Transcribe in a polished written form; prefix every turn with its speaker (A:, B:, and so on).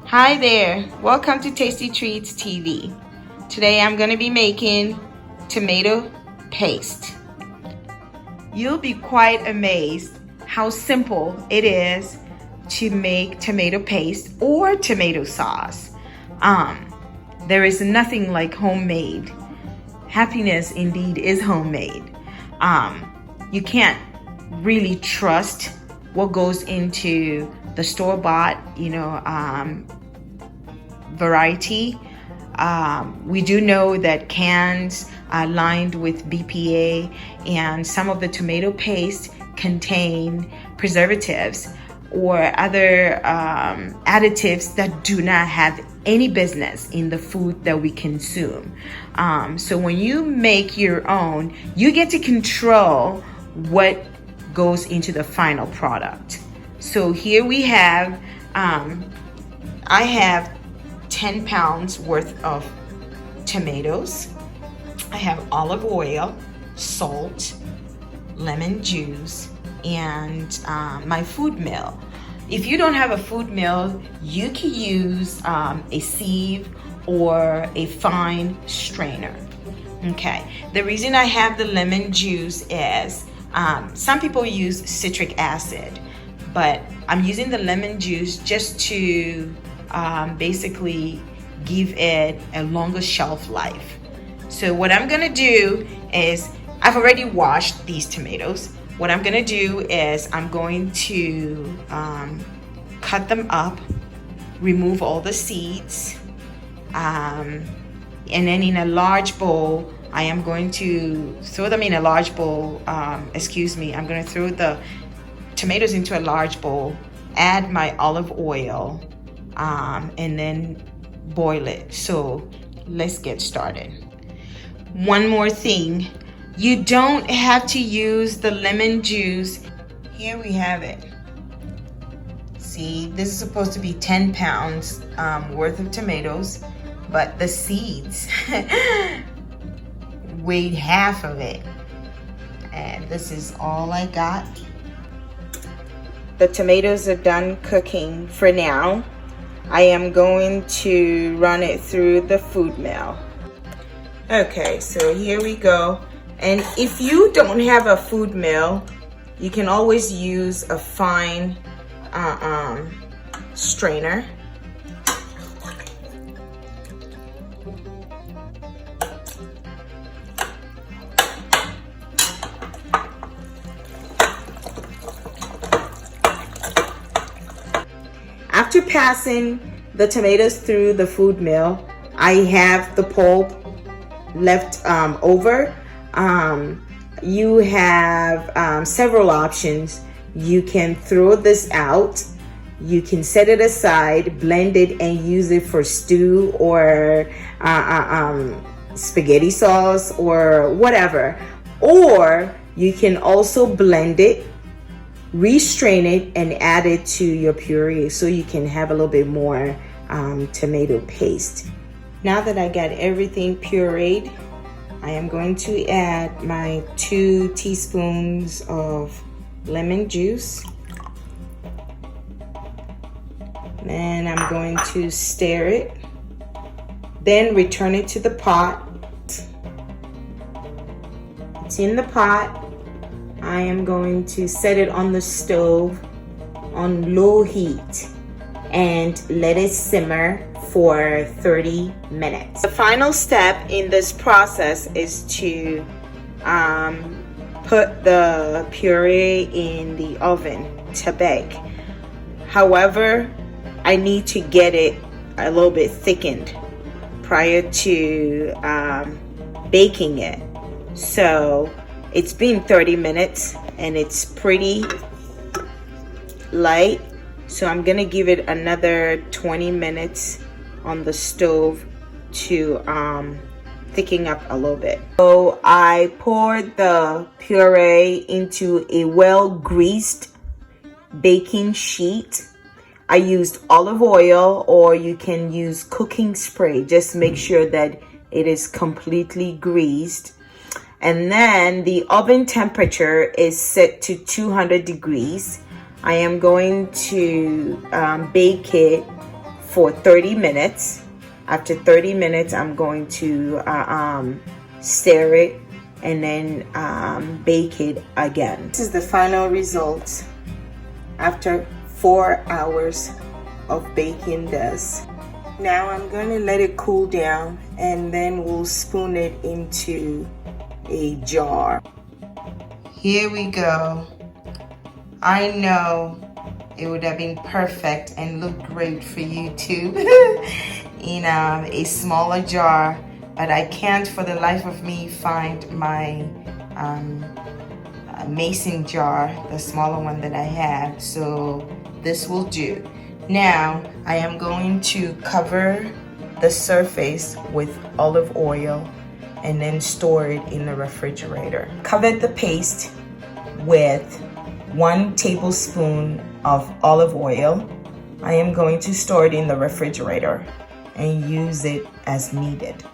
A: Hi there, welcome to Tasty Treats TV. Today I'm going to be making tomato paste. You'll be quite amazed how simple it is to make tomato paste or tomato sauce. There is nothing like homemade. Happiness indeed is homemade. You can't really trust what goes into the store-bought, variety. We do know that cans are lined with BPA, and some of the tomato paste contain preservatives or other additives that do not have any business in the food that we consume. So when you make your own, you get to control what goes into the final product. So here we have, I have 10 pounds worth of tomatoes. I have olive oil, salt, lemon juice, and my food mill. If you don't have a food mill, you can use a sieve or a fine strainer. Okay, the reason I have the lemon juice is some people use citric acid, but I'm using the lemon juice just to basically give it a longer shelf life. So what I'm gonna do is, I've already washed these tomatoes. What I'm gonna do is I'm going to cut them up, remove all the seeds, and then in a large bowl, I am going to throw them in a large bowl. I'm gonna throw the tomatoes into a large bowl, add my olive oil, and then boil it. So let's get started. One more thing, you don't have to use the lemon juice. Here we have it. See, this is supposed to be 10 pounds worth of tomatoes, but the seeds weighed half of it. And this is all I got. The tomatoes are done cooking for now. I am going to run it through the food mill. Okay, so here we go. And if you don't have a food mill, you can always use a fine strainer. After passing the tomatoes through the food mill, I have the pulp left over. You have several options. You can throw this out, you can set it aside, blend it, and use it for stew or spaghetti sauce or whatever. Or you can also blend it, restrain it, and add it to your puree so you can have a little bit more tomato paste. Now that I got everything pureed, I am going to add my 2 teaspoons of lemon juice. Then I'm going to stir it, then return it to the pot. It's in the pot. I am going to set it on the stove on low heat and let it simmer for 30 minutes. The final step in this process is to put the puree in the oven to bake. However, I need to get it a little bit thickened prior to baking it. So it's been 30 minutes and it's pretty light. So I'm gonna give it another 20 minutes on the stove to thicken up a little bit. So I poured the puree into a well-greased baking sheet. I used olive oil, or you can use cooking spray. Just make sure that it is completely greased. And then the oven temperature is set to 200 degrees. I am going to bake it for 30 minutes. After 30 minutes, I'm going to stir it and then bake it again. This is the final result after 4 hours of baking this. Now I'm going to let it cool down and then we'll spoon it into a jar. Here we go. I know it would have been perfect and looked great for you too in a smaller jar, but I can't for the life of me find my mason jar, the smaller one that I have, so this will do. Now I am going to cover the surface with olive oil and then store it in the refrigerator. Cover the paste with 1 tablespoon of olive oil. I am going to store it in the refrigerator and use it as needed.